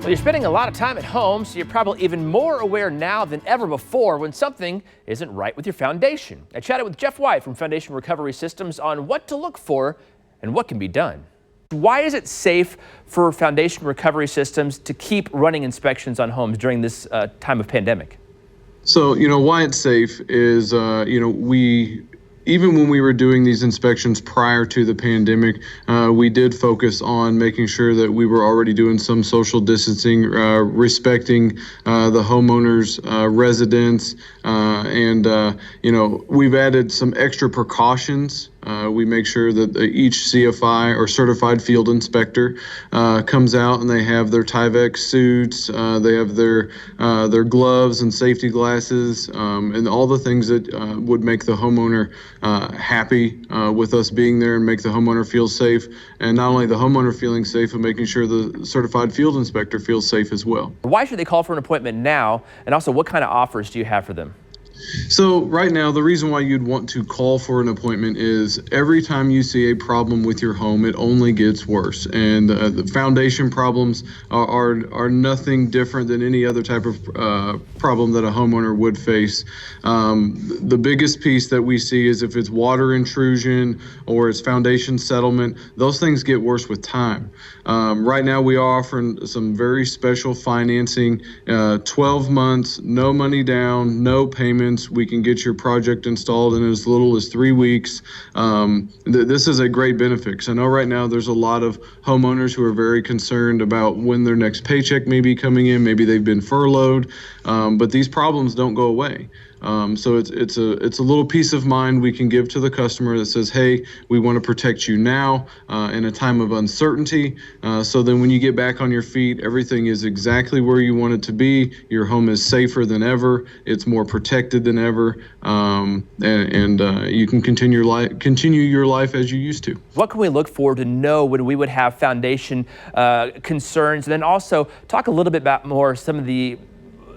Well, you're spending a lot of time at home, so you're probably even more aware now than ever before when something isn't right with your foundation. I chatted with Jeff White from Foundation Recovery Systems on what to look for and what can be done. Why is it safe for Foundation Recovery Systems to keep running inspections on homes during this time of pandemic? So, why it's safe is, even when we were doing these inspections prior to the pandemic, we did focus on making sure that we were already doing some social distancing, respecting the homeowner's residence, and we've added some extra precautions. We make sure that each CFI or certified field inspector comes out and they have their Tyvek suits, they have their gloves and safety glasses, and all the things that would make the homeowner happy with us being there and make the homeowner feel safe. And not only the homeowner feeling safe, but making sure the certified field inspector feels safe as well. Why should they call for an appointment now? And also, what kind of offers do you have for them? So right now, the reason why you'd want to call for an appointment is every time you see a problem with your home, it only gets worse. And the foundation problems are nothing different than any other type of problem that a homeowner would face. The biggest piece that we see is if it's water intrusion or it's foundation settlement, those things get worse with time. Right now, we are offering some very special financing, 12 months, no money down, no payments. We can get your project installed in as little as 3 weeks. This is a great benefit because I know right now there's a lot of homeowners who are very concerned about when their next paycheck may be coming in. Maybe they've been furloughed, but these problems don't go away. So it's a little peace of mind we can give to the customer that says, hey, we want to protect you now in a time of uncertainty. So then when you get back on your feet, everything is exactly where you want it to be. Your home is safer than ever. It's more protected than ever. And you can continue your life as you used to. What can we look for to know when we would have foundation concerns? And then also talk a little bit about more some of the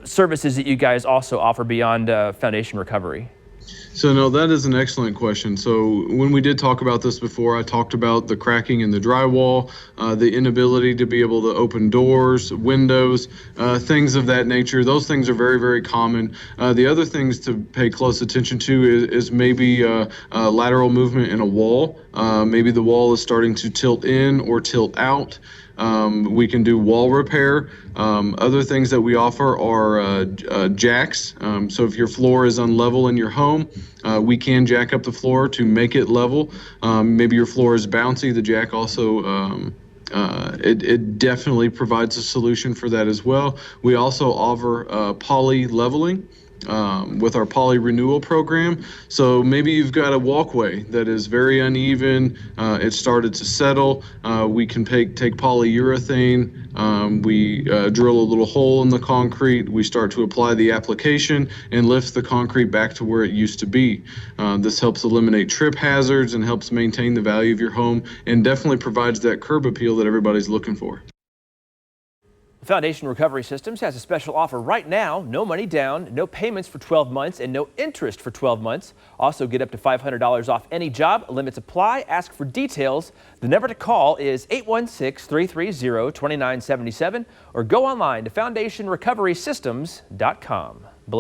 services that you guys also offer beyond foundation recovery. So no, that is an excellent question. So when we did talk about this before, I talked about the cracking in the drywall, the inability to be able to open doors, windows, things of that nature. Those things are very, very common. The other things to pay close attention to is maybe lateral movement in a wall. Maybe the wall is starting to tilt in or tilt out. We can do wall repair. Other things that we offer are jacks. So if your floor is unlevel in your home, we can jack up the floor to make it level. Maybe your floor is bouncy. The jack also it definitely provides a solution for that as well. We also offer poly leveling with our poly renewal program. So maybe you've got a walkway that is very uneven, it started to settle. We can take polyurethane, we drill a little hole in the concrete, we start to apply the application and lift the concrete back to where it used to be. This helps eliminate trip hazards and helps maintain the value of your home and definitely provides that curb appeal that everybody's looking for. Foundation Recovery Systems has a special offer right now. No money down, no payments for 12 months, and no interest for 12 months. Also get up to $500 off any job. Limits apply. Ask for details. The number to call is 816-330-2977 or go online to foundationrecoverysystems.com.